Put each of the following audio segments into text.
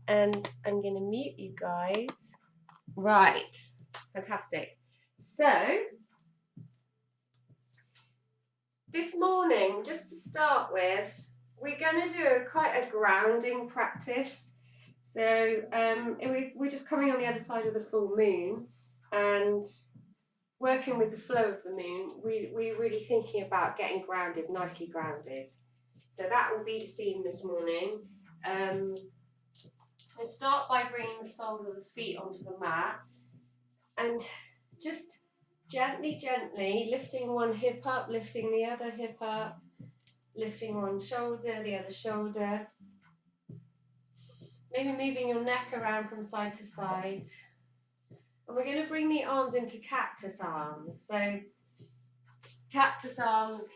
and I'm going to mute you guys. Right, fantastic. So, this morning, just to start with, we're going to do quite a grounding practice. So, we're just coming on the other side of the full moon and working with the flow of the moon. We're really thinking about getting grounded, nicely grounded. So, that will be the theme this morning. I start by bringing the soles of the feet onto the mat and just gently lifting one hip up, lifting the other hip up, lifting one shoulder, the other shoulder. Maybe moving your neck around from side to side. And we're going to bring the arms into cactus arms. So cactus arms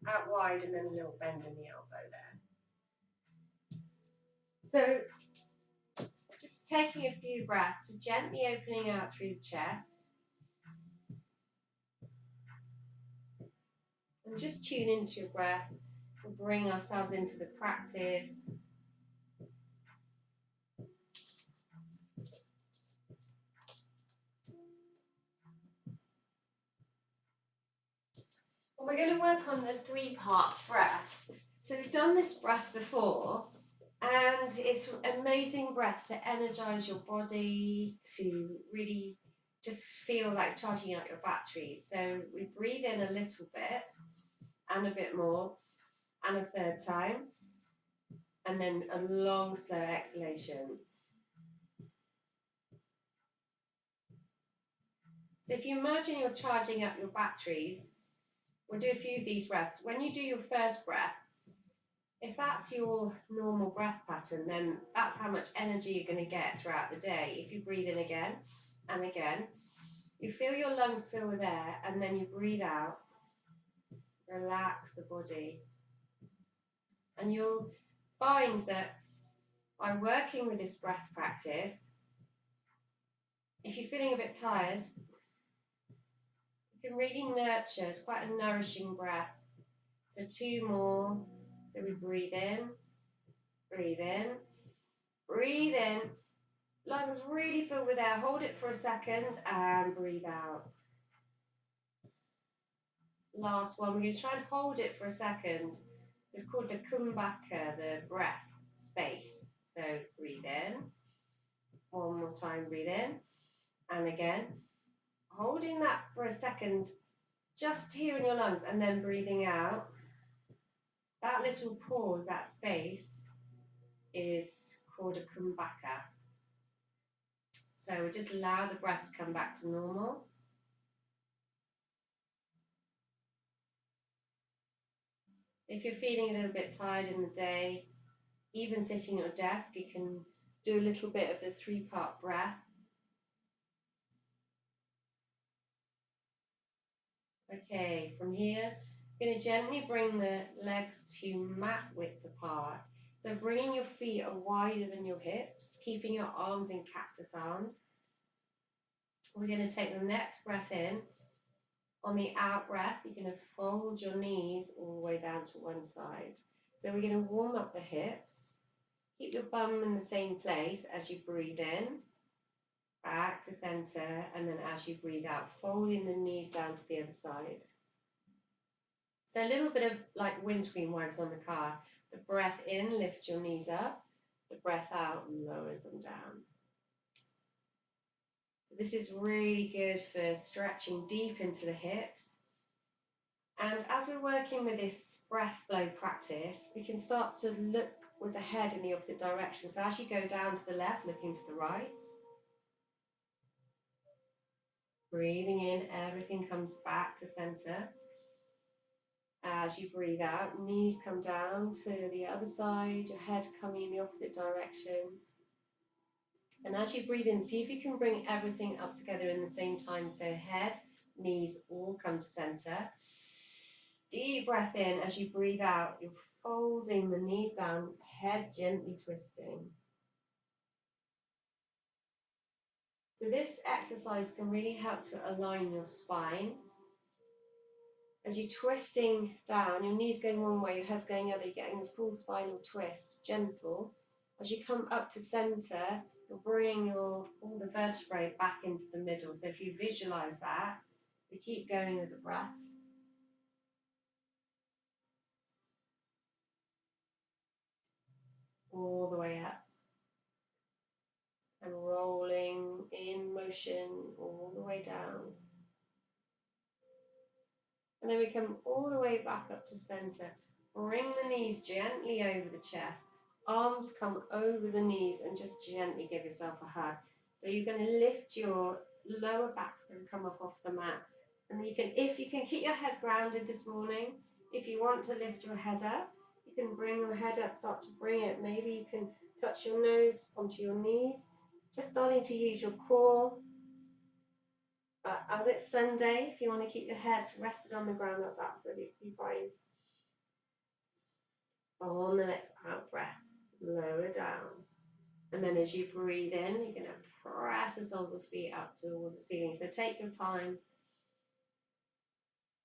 out wide and then a little bend in the elbow there. So just taking a few breaths, so gently opening out through the chest. And just tune into your breath and bring ourselves into the practice. And we're going to work on the 3-part breath. So we've done this breath before, and it's an amazing breath to energize your body, to really just feel like charging up your batteries. So we breathe in a little bit, and a bit more, and a third time, and then a long, slow exhalation. So if you imagine you're charging up your batteries, we'll do a few of these breaths. When you do your first breath, if that's your normal breath pattern, then that's how much energy you're going to get throughout the day. If you breathe in again and again, you feel your lungs fill with air, and then you breathe out, relax the body. And you'll find that by working with this breath practice, if you're feeling a bit tired, you can really nurture. It's quite a nourishing breath. So 2 more. So we breathe in, breathe in, breathe in. Lungs really fill with air. Hold it for a second and breathe out. Last one. We're going to try and hold it for a second. It's called the kumbhaka, the breath space. So breathe in. One more time, breathe in. And again. Holding that for a second, just here in your lungs, and then breathing out. That little pause, that space, is called a kumbhaka. So we just allow the breath to come back to normal. If you're feeling a little bit tired in the day, even sitting at your desk, you can do a little bit of the 3-part breath. Okay, from here, I'm going to gently bring the legs to mat width apart. So bringing your feet are wider than your hips, keeping your arms in cactus arms. We're going to take the next breath in. On the out breath, you're going to fold your knees all the way down to one side. So we're going to warm up the hips. Keep your bum in the same place as you breathe in, back to center, and then as you breathe out, folding the knees down to the other side. So a little bit of like windscreen wipes on the car. The breath in lifts your knees up, the breath out lowers them down. So this is really good for stretching deep into the hips. And as we're working with this breath flow practice, we can start to look with the head in the opposite direction. So as you go down to the left, looking to the right. Breathing in, everything comes back to center. As you breathe out, knees come down to the other side, your head coming in the opposite direction. And as you breathe in, see if you can bring everything up together in the same time. So head, knees all come to center. Deep breath in. As you breathe out, you're folding the knees down, head gently twisting. So this exercise can really help to align your spine. As you're twisting down, your knees going one way, your head's going the other, you're getting a full spinal twist, gentle. As you come up to center, you're bringing all the vertebrae back into the middle. So if you visualize that, we keep going with the breath. All the way up. And rolling in motion all the way down. And then we come all the way back up to center. Bring the knees gently over the chest. Arms come over the knees and just gently give yourself a hug. So you're going to lift your lower back's going to come up off the mat. And you can, if you can keep your head grounded this morning, if you want to lift your head up, you can bring your head up, start to bring it. Maybe you can touch your nose onto your knees. Just starting to use your core. As it's Sunday, if you want to keep your head rested on the ground, that's absolutely fine. On the next out breath, lower down. And then as you breathe in, you're going to press the soles of the feet up towards the ceiling. So take your time,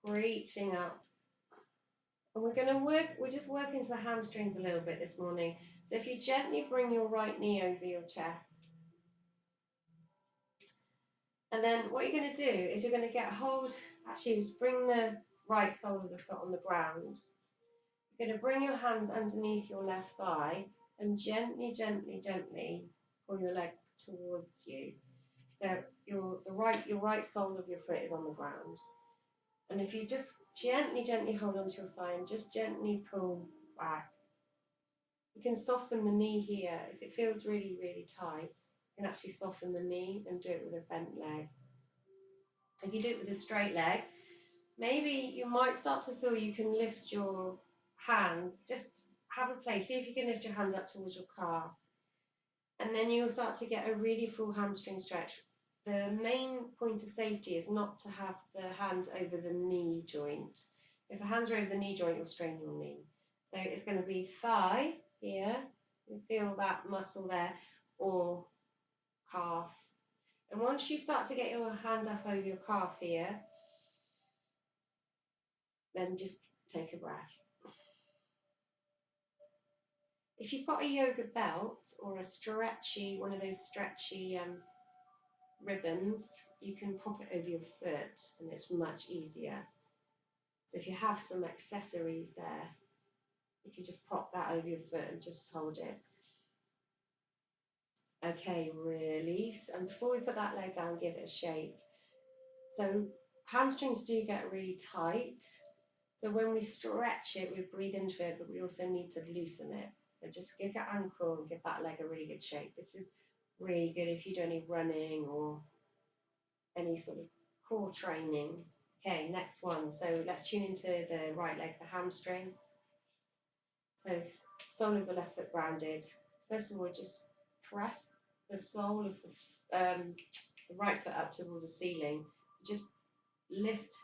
reaching up. And we're just working to the hamstrings a little bit this morning. So if you gently bring your right knee over your chest, and then what you're going to do is you're going to get hold, actually just bring the right sole of the foot on the ground. You're going to bring your hands underneath your left thigh and gently, gently, gently pull your leg towards you. So your right sole of your foot is on the ground. And if you just gently, gently hold onto your thigh and just gently pull back, you can soften the knee here. If it feels really, really tight, you can actually soften the knee and do it with a bent leg. If you do it with a straight leg, maybe you might start to feel you can lift your hands. Just have a play. See if you can lift your hands up towards your calf. And then you'll start to get a really full hamstring stretch. The main point of safety is not to have the hands over the knee joint. If the hands are over the knee joint, you'll strain your knee. So it's going to be thigh here. You feel that muscle there, or calf. And once you start to get your hands up over your calf here, then just take a breath. If you've got a yoga belt or a stretchy, one of those stretchy ribbons, you can pop it over your foot and it's much easier. So if you have some accessories there, you can just pop that over your foot and just hold it. Okay, release. And before we put that leg down, give it a shake. So hamstrings do get really tight. So when we stretch it, we breathe into it, but we also need to loosen it. So just give your ankle and give that leg a really good shake. This is really good if you do any running or any sort of core training. Okay, next one. So let's tune into the right leg, the hamstring. So sole of the left foot grounded. First of all, just press the sole of the right foot up towards the ceiling. Just lift.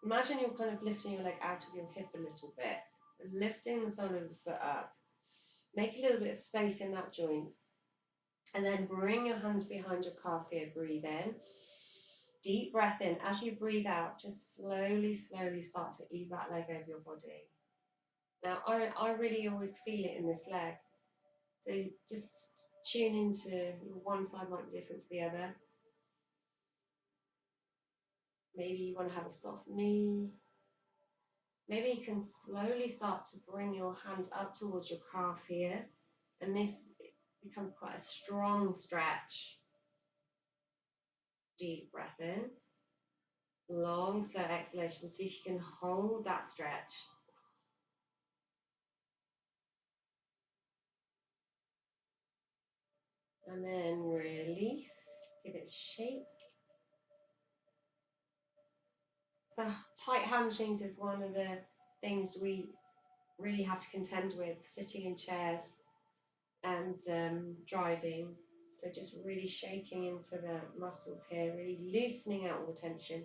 Imagine you're kind of lifting your leg out of your hip a little bit, and lifting the sole of the foot up. Make a little bit of space in that joint, and then bring your hands behind your calf here. Breathe in. Deep breath in. As you breathe out, just slowly, slowly start to ease that leg over your body. Now, I really always feel it in this leg. So just tune into one side might be different to the other. Maybe you want to have a soft knee. Maybe you can slowly start to bring your hands up towards your calf here. And this becomes quite a strong stretch. Deep breath in. Long, slow exhalation. See if you can hold that stretch. And then release. Give it a shake. So tight hamstrings is one of the things we really have to contend with, sitting in chairs and driving. So just really shaking into the muscles here, really loosening out all the tension.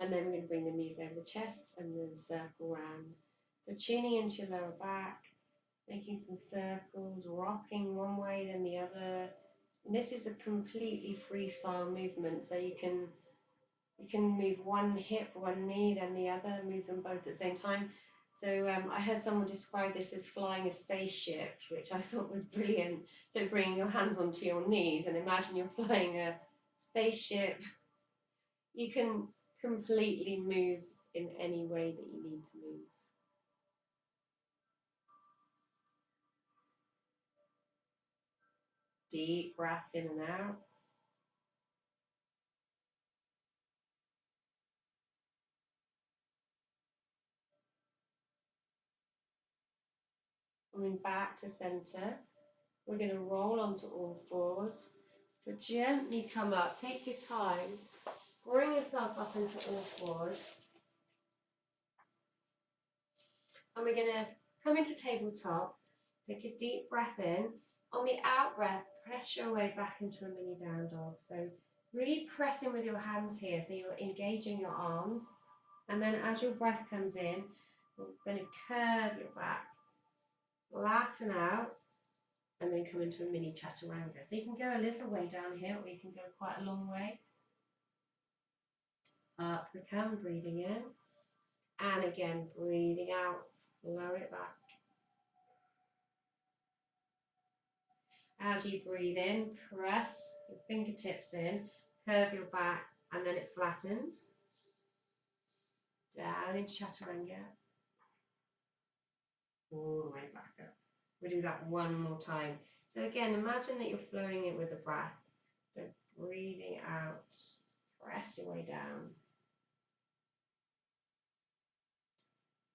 And then we're going to bring the knees over the chest and then circle around. So tuning into your lower back, making some circles, rocking one way then the other. And this is a completely freestyle movement, so you can move one hip, one knee, then the other, move them both at the same time. So I heard someone describe this as flying a spaceship, which I thought was brilliant. So bringing your hands onto your knees and imagine you're flying a spaceship. You can completely move in any way that you need to move. Deep breaths in and out. Coming back to center. We're going to roll onto all fours. So gently come up. Take your time. Bring yourself up into all fours. And we're going to come into tabletop. Take a deep breath in. On the out breath, press your way back into a mini down dog. So really press in with your hands here. So you're engaging your arms. And then as your breath comes in, we're going to curve your back, flatten out, and then come into a mini chaturanga. So you can go a little way down here, or you can go quite a long way. Up we come, breathing in. And again, breathing out, flow it back. As you breathe in, press your fingertips in, curve your back, and then it flattens. Down into chaturanga. All the way back up. We'll do that one more time. So again, imagine that you're flowing it with the breath. So breathing out, press your way down.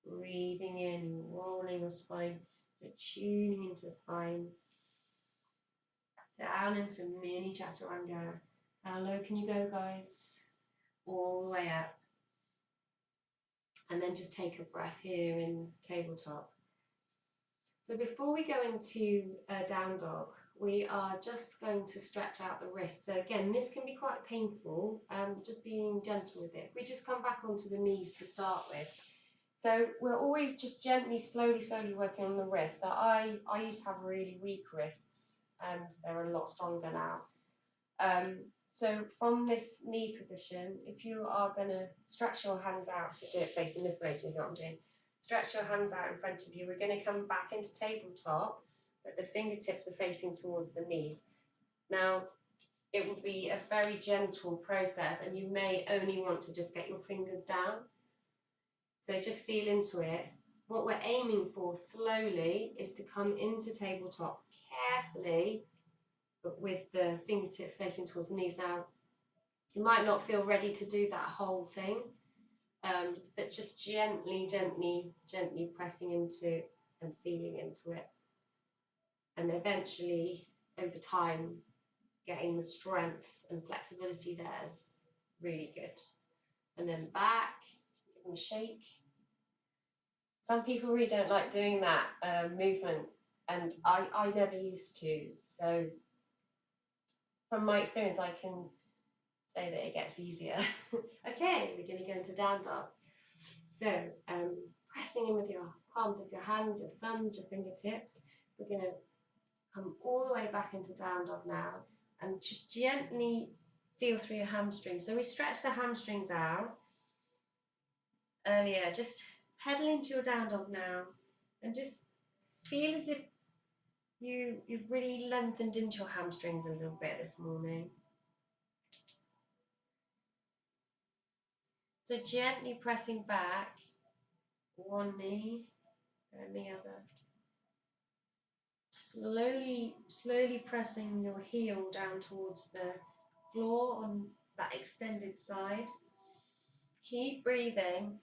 Breathing in, rolling your spine, so tuning into the spine. Down into mini chaturanga. How low can you go, guys? All the way up. And then just take a breath here in tabletop. So before we go into down dog, we are just going to stretch out the wrist. So again, this can be quite painful, just being gentle with it. We just come back onto the knees to start with. So we're always just gently, slowly working on the wrist. So I used to have really weak wrists and they're a lot stronger now. So from this knee position, if you are going to stretch your hands out, so do it facing this way, so is what I'm doing. Stretch your hands out in front of you. We're going to come back into tabletop, but the fingertips are facing towards the knees. Now, it will be a very gentle process, and you may only want to just get your fingers down. So just feel into it. What we're aiming for slowly is to come into tabletop carefully, but with the fingertips facing towards the knees. Now, you might not feel ready to do that whole thing, but just gently pressing into it and feeling into it. And eventually, over time, getting the strength and flexibility there is really good. And then back, give them a shake. Some people really don't like doing that movement, and I never used to. So from my experience, I can say that it gets easier. Okay, we're going to go into down dog. So pressing in with your palms of your hands, your thumbs, your fingertips. We're going to come all the way back into down dog now, and just gently feel through your hamstrings. So we stretch the hamstrings out earlier. Just pedal into your down dog now, and just feel as if you've really lengthened into your hamstrings a little bit this morning. So gently pressing back, one knee and the other. Slowly pressing your heel down towards the floor on that extended side. Keep breathing.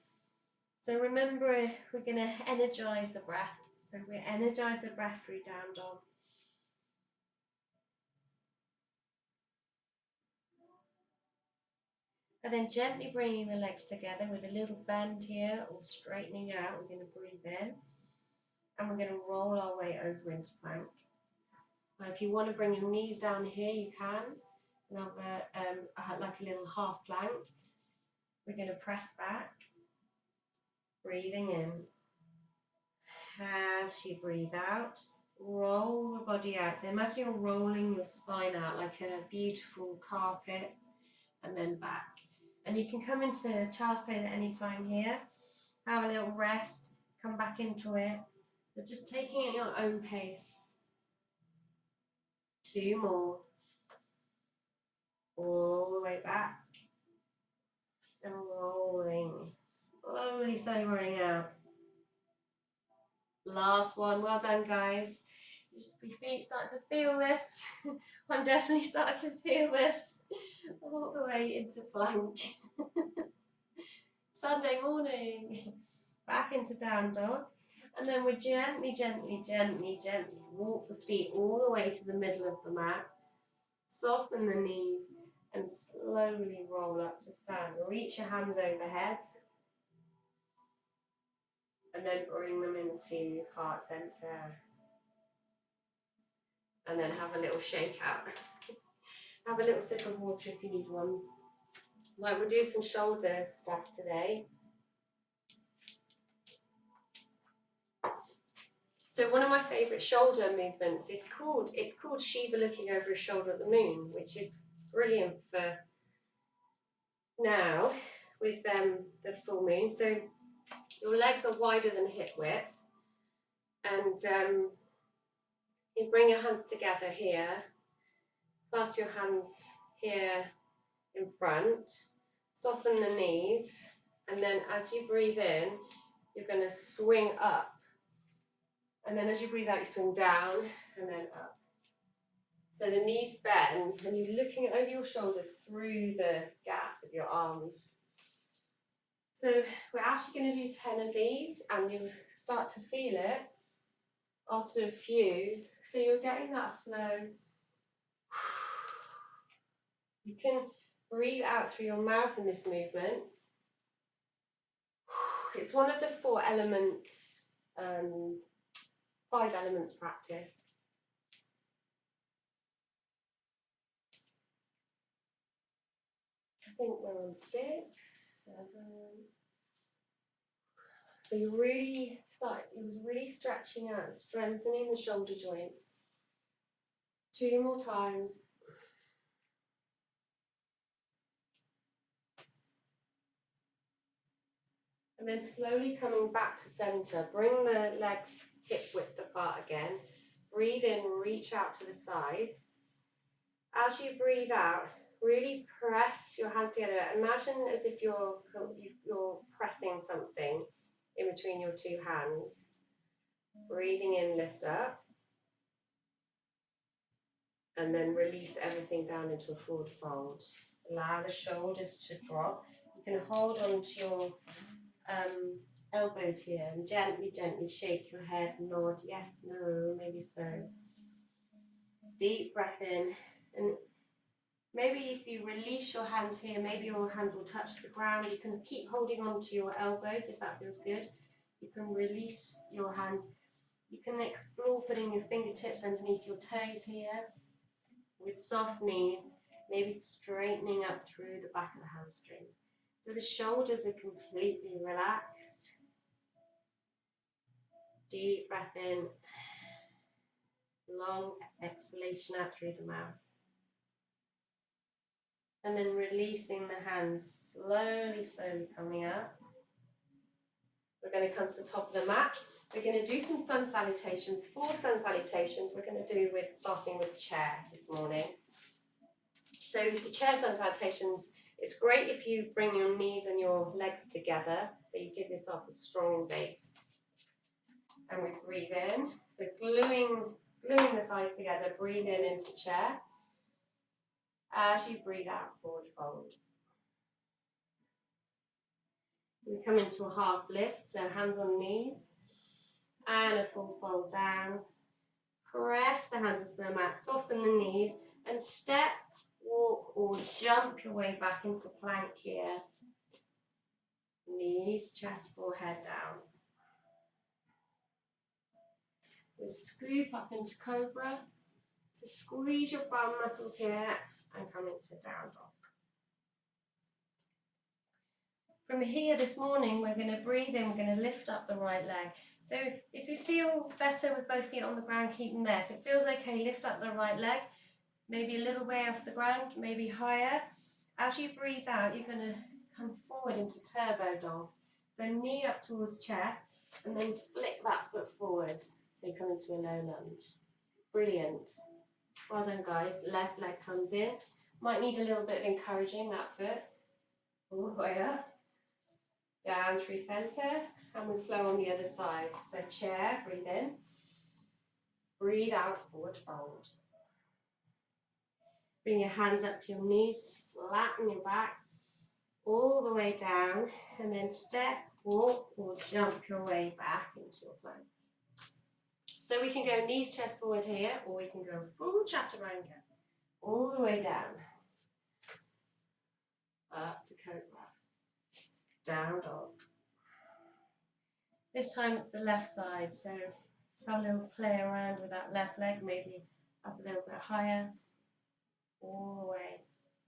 So remember, we're going to energize the breath. So we energize the breath through down dog. And then gently bringing the legs together with a little bend here or straightening out. We're going to breathe in. And we're going to roll our way over into plank. Now, if you want to bring your knees down here, you can. Now, like a little half plank. We're going to press back, breathing in. As you breathe out, roll the body out. So imagine you're rolling your spine out like a beautiful carpet, and then back. And you can come into child's pose at any time here. Have a little rest. come back into it. But just taking it at your own pace. 2 more. All the way back. And rolling. Slowly, slowly rolling out. Last one. Well done, guys. Your feet start to feel this. I'm definitely starting to feel this. All the way into plank. Sunday morning. Back into down dog. And then we gently, gently, gently, gently walk the feet all the way to the middle of the mat. Soften the knees and slowly roll up to stand. Reach your hands overhead. And then bring them into heart center. And then have a little shake out. Have a little sip of water if you need one. Right, we'll do some shoulder stuff today. So one of my favourite shoulder movements is called Shiva looking over his shoulder at the moon, which is brilliant for now with the full moon. So your legs are wider than hip width, and you bring your hands together here, clasp your hands here in front, soften the knees, and then as you breathe in, you're going to swing up. And then as you breathe out, you swing down and then up. So the knees bend and you're looking over your shoulder through the gap of your arms. So we're actually going to do 10 of these and you'll start to feel it after a few. So you're getting that flow. You can breathe out through your mouth in this movement. It's one of the 4 elements, 5 elements practice. I think we're on 6, 7. So you're really stretching out, strengthening the shoulder joint. 2 more times. And then slowly coming back to center. Bring the legs hip width apart again. Breathe in, reach out to the side. As you breathe out, really press your hands together. Imagine as if you're pressing something in between your 2 hands. Breathing in, lift up. And then release everything down into a forward fold. Allow the shoulders to drop. You can hold on to your elbows here and gently, gently shake your head, nod, yes, no, maybe so. Deep breath in. And maybe if you release your hands here, maybe your hands will touch the ground. You can keep holding on to your elbows if that feels good. You can release your hands. You can explore putting your fingertips underneath your toes here with soft knees, maybe straightening up through the back of the hamstrings. So the shoulders are completely relaxed. Deep breath in, long exhalation out through the mouth. And then releasing the hands, slowly, slowly coming up. We're going to come to the top of the mat. We're going to do some sun salutations. 4 sun salutations we're going to do starting with chair this morning. So the chair sun salutations, it's great if you bring your knees and your legs together, so you give yourself a strong base. And we breathe in, so gluing the thighs together, breathe in into chair. As you breathe out, forward fold. We come into a half lift, so hands on knees, and a full fold down. Press the hands into the mat, soften the knees, and step, walk, or jump your way back into plank here. Knees, chest, forehead down. We scoop up into cobra. So squeeze your bum muscles here and come into down dog. From here this morning, we're going to breathe in, we're going to lift up the right leg. So if you feel better with both feet on the ground, keep them there. If it feels okay, lift up the right leg, maybe a little way off the ground, maybe higher. As you breathe out, you're going to come forward into turbo dog. So knee up towards chest, And then flick that foot forward so you come into a low lunge. Brilliant. Well done, guys. Left leg comes in. Might need a little bit of encouraging that foot. All the way up. Down through centre. And we flow on the other side. So chair, breathe in. Breathe out, forward fold. Bring your hands up to your knees, flatten your back, all the way down, and then step, walk, or jump your way back into a plank. So we can go knees, chest forward here, or we can go full chaturanga, all the way down. Up to cobra. Down dog. This time it's the left side, so just have a little play around with that left leg, maybe up a little bit higher, all the way.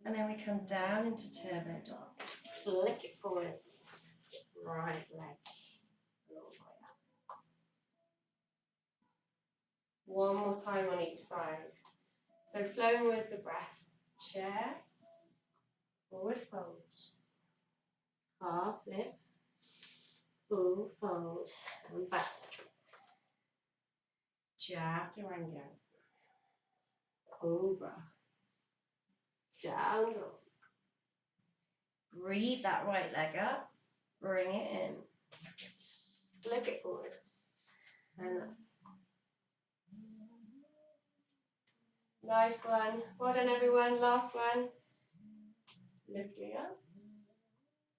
And then we come down into turbo dog. Flick it forwards. Right leg. All the way up. One more time on each side. So flowing with the breath. Chair. Forward fold. Half lift. Full fold. And back. Chaturanga. Cobra. Down dog. Breathe that right leg up. Bring it in. Flick it forwards. And up. Nice one. Well done, everyone. Last one. Lifting up.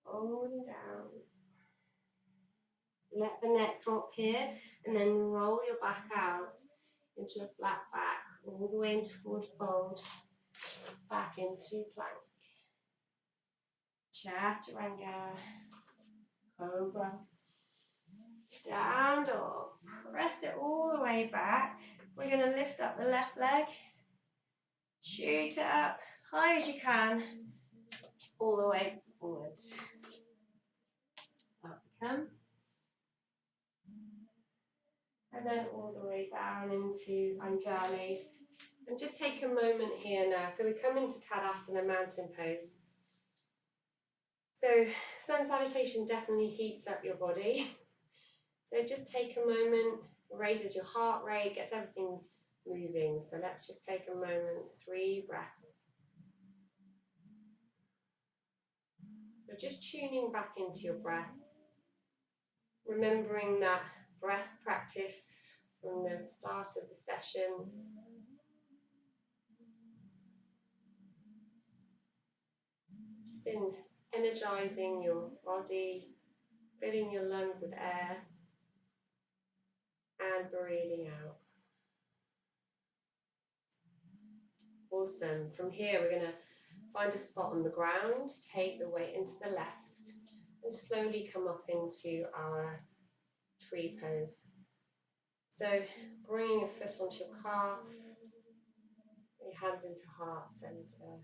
Holding down. Let the neck drop here and then roll your back out into a flat back, all the way into forward fold, back into plank. Chaturanga, cobra, down dog. Press it all the way back. We're going to lift up the left leg, shoot it up as high as you can, all the way forwards. Up we come. And then all the way down into Anjali. And just take a moment here now. So we come into Tadasana, mountain pose. So sun salutation definitely heats up your body. So just take a moment, raises your heart rate, gets everything moving. So let's just take a moment, 3 breaths. So just tuning back into your breath. Remembering that breath practice from the start of the session. Just in energizing your body, filling your lungs with air, and breathing out. Awesome. From here, we're going to find a spot on the ground, take the weight into the left, and slowly come up into our tree pose. So bringing a foot onto your calf, your hands into heart center.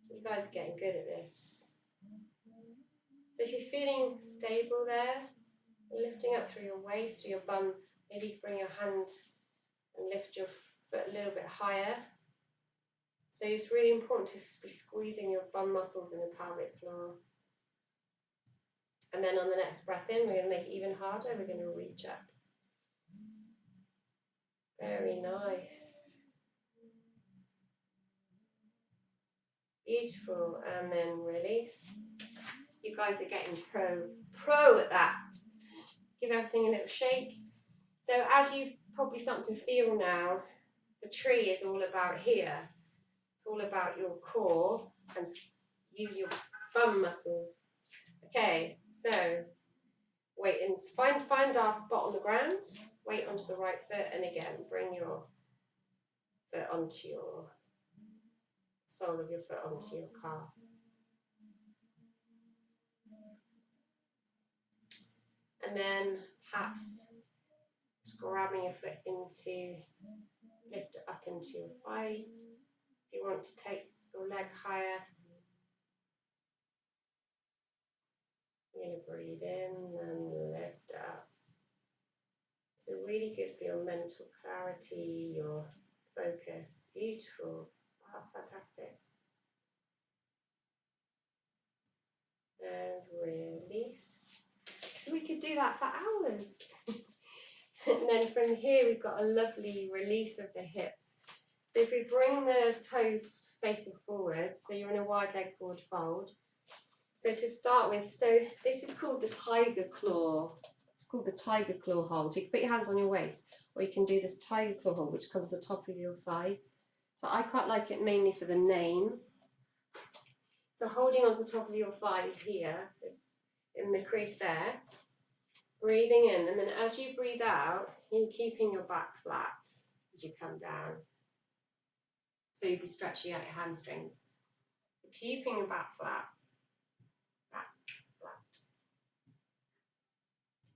You guys are getting good at this. So if you're feeling stable there, lifting up through your waist, through your bum, maybe you bring your hand and lift your foot a little bit higher. So it's really important to be squeezing your bum muscles in the pelvic floor. And then on the next breath in, we're going to make it even harder. We're going to reach up. Very nice. Beautiful. And then release. You guys are getting pro at that. Give everything a little shake. So as you probably starting to feel now, the tree is all about here. It's all about your core and use your bum muscles. Okay, so wait and find our spot on the ground. Weight onto the right foot, and again, bring your foot onto your sole of your foot onto your calf. And then perhaps just grabbing your foot into, lift it up into your thigh. If you want to take your leg higher, you're going to breathe in and lift up. So really good for your mental clarity, your focus. Beautiful. That's fantastic. And release. We could do that for hours. And then from here, we've got a lovely release of the hips. So if we bring the toes facing forward, so you're in a wide leg forward fold. So to start with, so this is called the tiger claw. It's called the tiger claw hold. So you can put your hands on your waist, or you can do this tiger claw hold, which comes to the top of your thighs. So I quite like it mainly for the name. So holding onto the top of your thighs here, in the crease there, breathing in, and then as you breathe out, you're keeping your back flat as you come down. So you'll be stretching out your hamstrings. So keeping your back flat, back flat.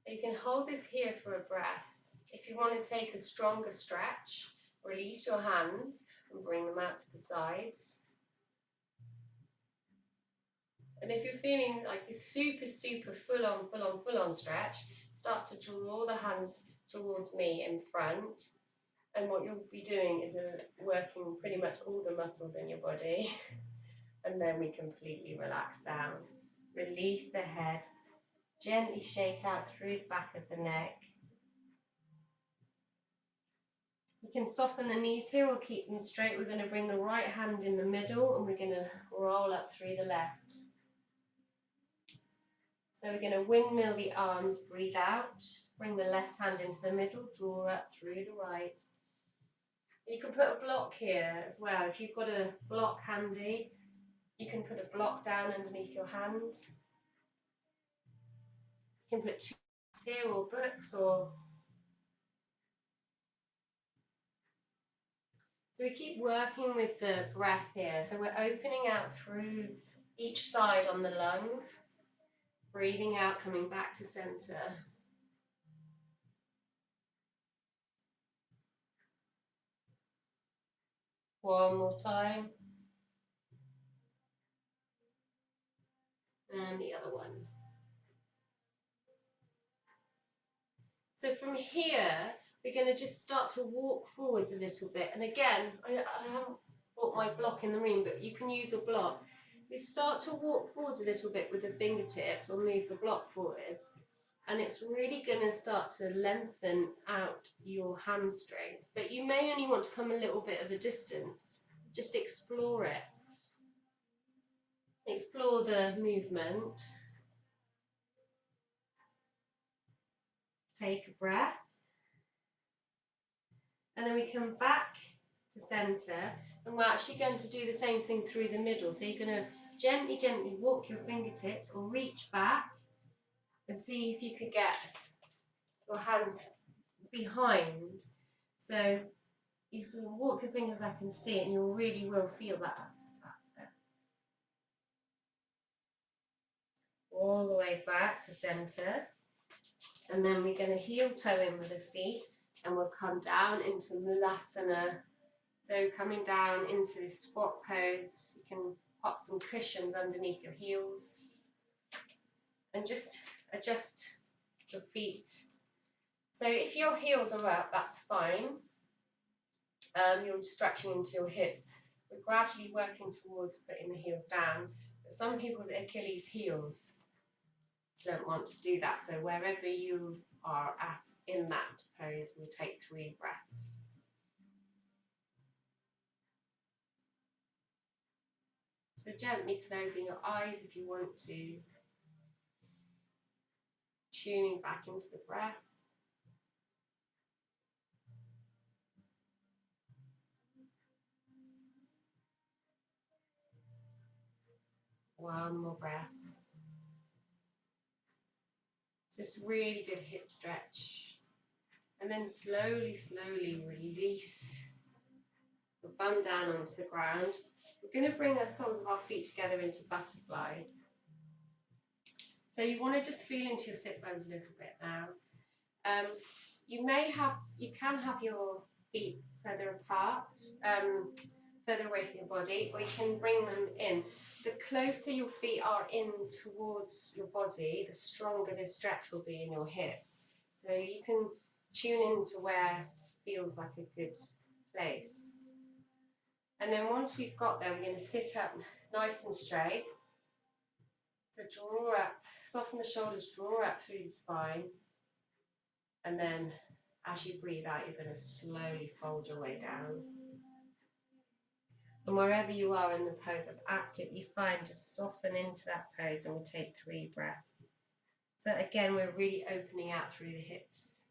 You can hold this here for a breath. If you want to take a stronger stretch, release your hands and bring them out to the sides. And if you're feeling like this super full on stretch, start to draw the hands towards me in front. And what you'll be doing is working pretty much all the muscles in your body. And then we completely relax down. Release the head. Gently shake out through the back of the neck. You can soften the knees here or keep them straight. We're going to bring the right hand in the middle and we're going to roll up through the left. So we're going to windmill the arms, breathe out, bring the left hand into the middle, draw up through the right. You can put a block here as well. If you've got a block handy, you can put a block down underneath your hand. You can put two here or books or... So we keep working with the breath here. So we're opening out through each side on the lungs, breathing out, coming back to center. One more time. And the other one. So from here, we're going to just start to walk forwards a little bit. And again, I haven't brought my block in the room, but you can use a block. We start to walk forwards a little bit with the fingertips or move the block forwards. And it's really going to start to lengthen out your hamstrings. But you may only want to come a little bit of a distance. Just explore it. Explore the movement. Take a breath. And then we come back to center. And we're actually going to do the same thing through the middle. So you're going to gently walk your fingertips or reach back and see if you could get your hands behind. So you sort of walk your fingers back and see it, and you really will feel that. All the way back to center. And then we're going to heel toe in with the feet, and we'll come down into Mulasana. So coming down into this squat pose, you can pop some cushions underneath your heels and just adjust your feet. So if your heels are up, that's fine. You're stretching into your hips. We're gradually working towards putting the heels down. But some people's Achilles heels don't want to do that. So wherever you are at in that pose, we'll take 3 breaths. So gently closing your eyes if you want to. Tuning back into the breath. One more breath. Just really good hip stretch. And then slowly release the bum down onto the ground. We're going to bring the soles of our feet together into butterfly. So you want to just feel into your sit bones a little bit now. You can have your feet further apart, further away from your body, or you can bring them in. The closer your feet are in towards your body, the stronger the stretch will be in your hips. So you can tune into where feels like a good place. And then once we've got there, we're going to sit up nice and straight. So draw up, soften the shoulders, draw up through the spine, and then as you breathe out, you're going to slowly fold your way down. And wherever you are in the pose, that's absolutely fine. Just soften into that pose, and we'll take 3 breaths. So again, we're really opening out through the hips.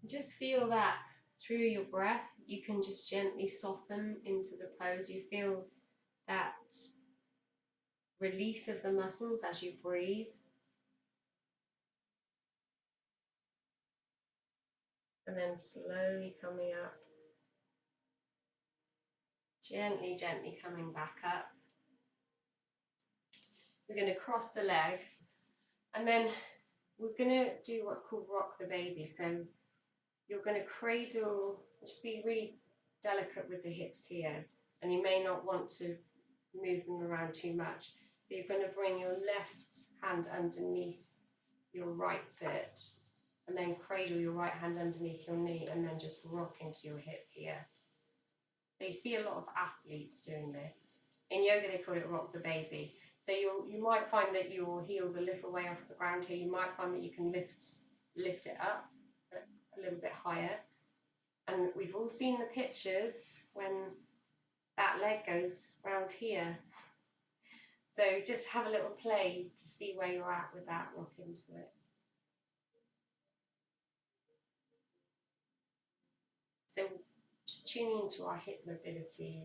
Just feel that through your breath, you can just gently soften into the pose. You feel that release of the muscles as you breathe. And then slowly coming up. Gently, gently coming back up. We're going to cross the legs. And then we're going to do what's called rock the baby. So you're going to cradle, just be really delicate with the hips here. And you may not want to move them around too much. But you're going to bring your left hand underneath your right foot. And then cradle your right hand underneath your knee. And then just rock into your hip here. So you see a lot of athletes doing this. In yoga, they call it rock the baby. So you might find that your heel's a little way off the ground here. You might find that you can lift it up a little bit higher. And we've all seen the pictures when that leg goes round here. So just have a little play to see where you're at with that, rock into it. So just tuning into our hip mobility.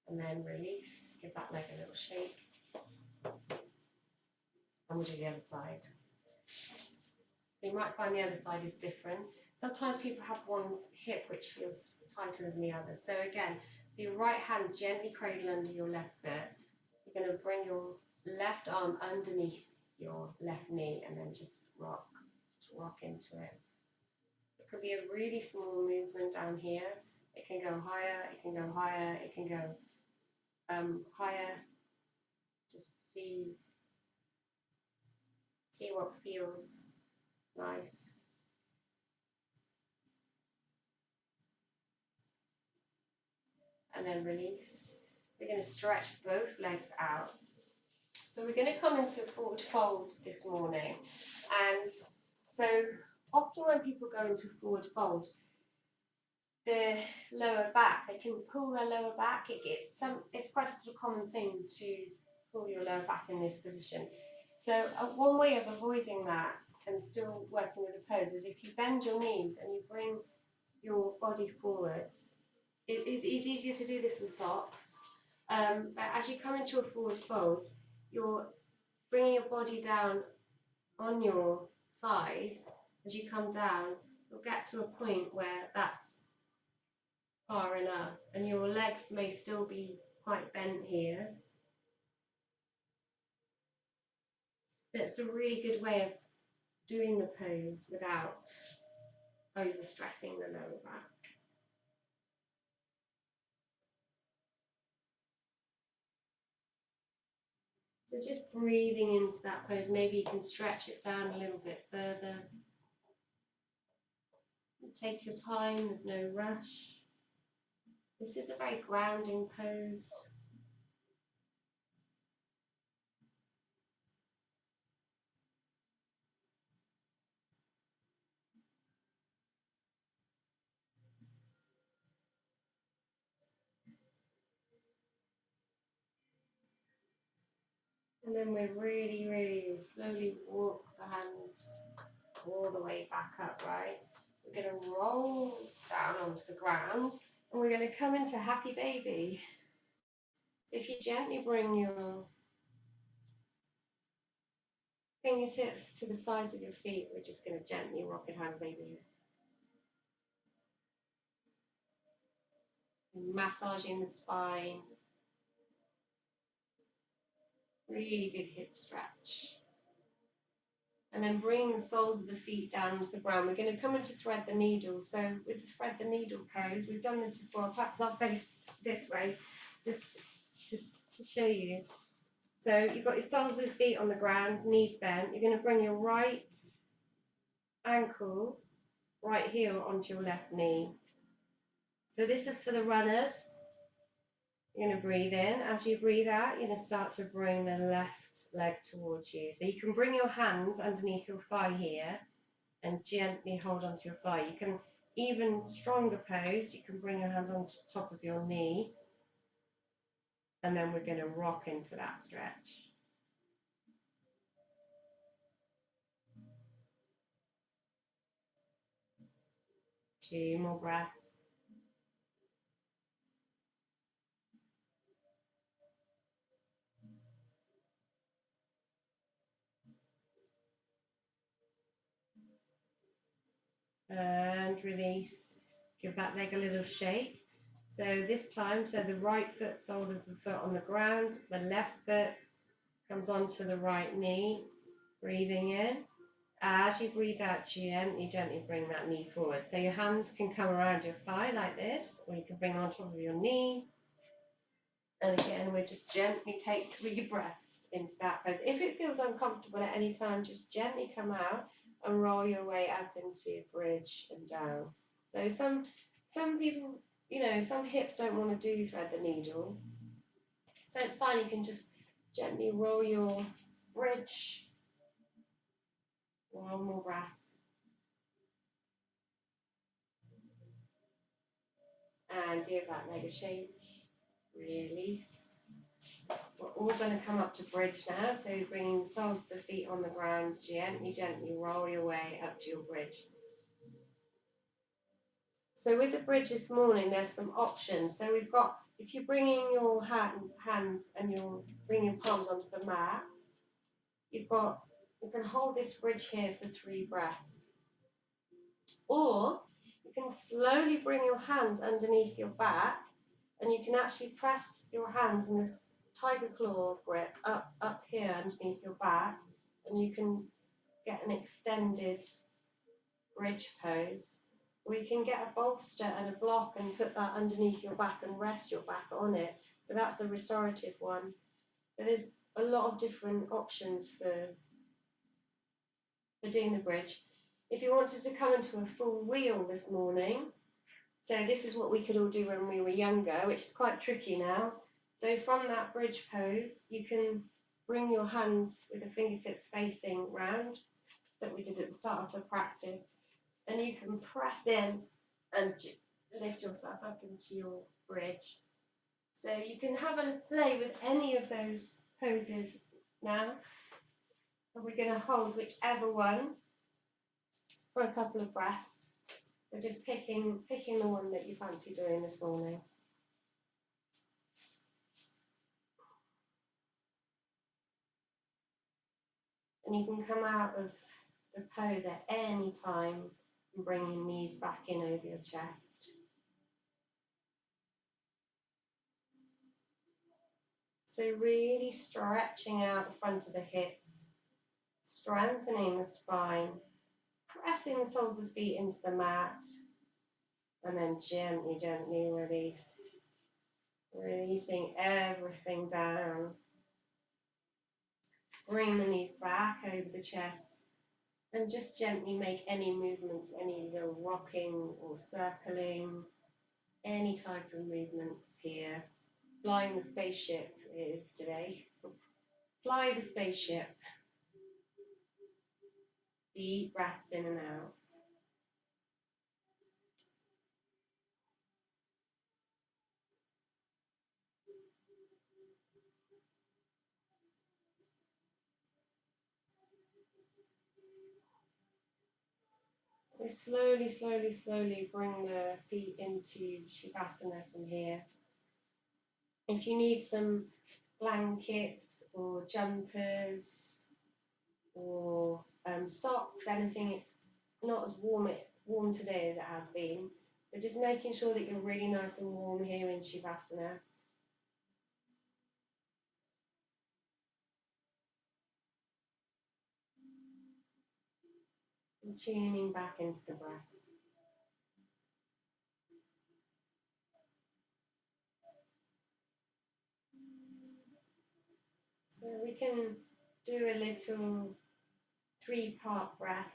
And then release, give that leg a little shake. And we'll do the other side. You might find the other side is different. Sometimes people have one hip which feels tighter than the other. So again, so your right hand gently cradle under your left foot. You're going to bring your left arm underneath your left knee and then just rock into it. It could be a really small movement down here. It can go higher, it can go higher, it can go higher. Just see what feels nice. And then release. We're going to stretch both legs out. So we're going to come into forward fold this morning. And so often when people go into forward fold, the lower back, they can pull their lower back. It's quite a sort of common thing to pull your lower back in this position. So one way of avoiding that and still working with the pose is if you bend your knees and you bring your body forwards. It's easier to do this with socks. But as you come into a forward fold, you're bringing your body down on your thighs. As you come down, you'll get to a point where that's far enough, and your legs may still be quite bent here. That's a really good way of doing the pose without overstressing the lower back. So just breathing into that pose, maybe you can stretch it down a little bit further. Take your time, there's no rush. This is a very grounding pose. And then we really, really slowly walk the hands all the way back up, right? We're going to roll down onto the ground and we're going to come into happy baby. So if you gently bring your fingertips to the sides of your feet, we're just going to gently rock it happy baby. Massaging the spine. Really good hip stretch. And then bring the soles of the feet down to the ground. We're going to come into thread the needle. So with thread the needle pose, we've done this before. Perhaps I'll face this way, just to show you. So you've got your soles of the feet on the ground, knees bent. You're going to bring your right ankle, right heel onto your left knee. So this is for the runners. You're going to breathe in. As you breathe out, you're going to start to bring the left leg towards you. So you can bring your hands underneath your thigh here and gently hold onto your thigh. You can, even stronger pose, you can bring your hands onto the top of your knee, and then we're going to rock into that stretch. 2 more breaths. And release. Give that leg a little shake. So this time, so the right foot, sole of the foot on the ground, the left foot comes onto the right knee, breathing in. As you breathe out, gently, gently bring that knee forward. So your hands can come around your thigh like this, or you can bring them on top of your knee. And again, we just gently take 3 breaths into that pose. If it feels uncomfortable at any time, just gently come out and roll your way up into bridge and down. So some people, you know, some hips don't want to do thread the needle. So it's fine, you can just gently roll your bridge. 1 more breath. And give that leg a shake. Release. We're all going to come up to bridge now, so bringing the soles of the feet on the ground, gently, gently roll your way up to your bridge. So with the bridge this morning, there's some options. So we've got, if you're bringing your hands and you're bringing your palms onto the mat, you can hold this bridge here for 3 breaths. Or you can slowly bring your hands underneath your back, and you can actually press your hands in this tiger claw grip up here underneath your back, and you can get an extended bridge pose. Or you can get a bolster and a block and put that underneath your back and rest your back on it. So that's a restorative one. But there's a lot of different options for doing the bridge. If you wanted to come into a full wheel this morning, so this is what we could all do when we were younger, which is quite tricky now. So from that bridge pose, you can bring your hands with the fingertips facing round, that we did at the start of the practice, and you can press in and lift yourself up into your bridge. So you can have a play with any of those poses now, and we're going to hold whichever one for a couple of breaths. So just picking the one that you fancy doing this morning. And you can come out of the pose at any time and bring your knees back in over your chest. So really stretching out the front of the hips, strengthening the spine, pressing the soles of the feet into the mat, and then gently, gently release. Releasing everything down. Bring the knees back over the chest, and just gently make any movements, any little rocking or circling, any type of movements here. Flying the spaceship is today. Fly the spaceship. Deep breaths in and out. We slowly, slowly, slowly bring the feet into Shavasana from here. If you need some blankets or jumpers or socks, anything, it's not as warm today as it has been. So just making sure that you're really nice and warm here in Shavasana. And tuning back into the breath. So we can do a little 3-part breath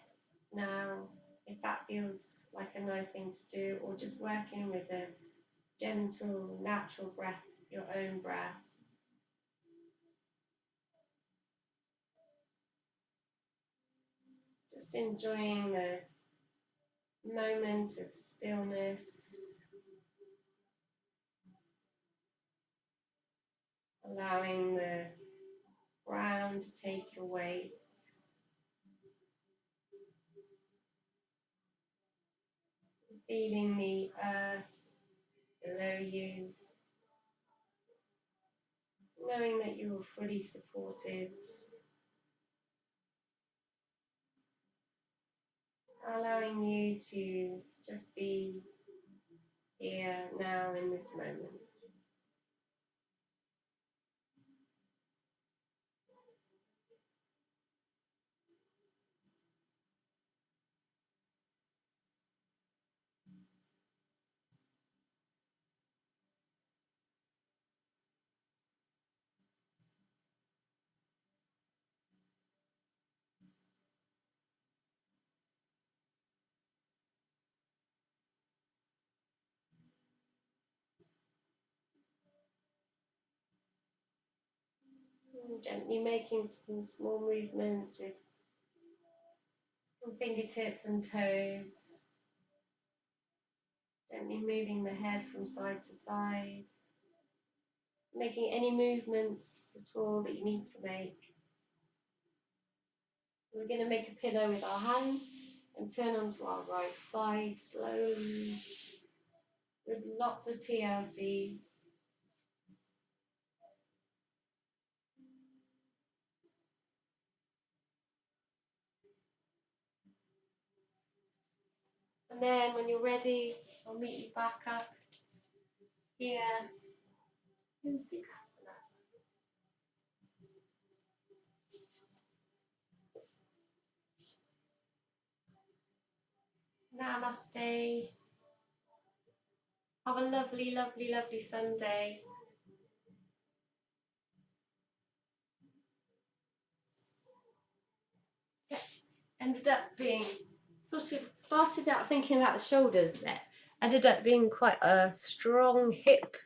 now, if that feels like a nice thing to do, or just working with a gentle, natural breath, your own breath. Just enjoying the moment of stillness, allowing the ground to take your weight, feeling the earth below you, knowing that you are fully supported, allowing you to just be here now in this moment. Gently making some small movements with fingertips and toes, gently moving the head from side to side, making any movements at all that you need to make. We're going to make a pillow with our hands and turn onto our right side slowly with lots of TLC. And then when you're ready, I'll meet you back up here in Sukhasana. Namaste. Have a lovely, lovely, lovely Sunday. Ended up being sort of started out thinking about the shoulders there. Ended up being quite a strong hip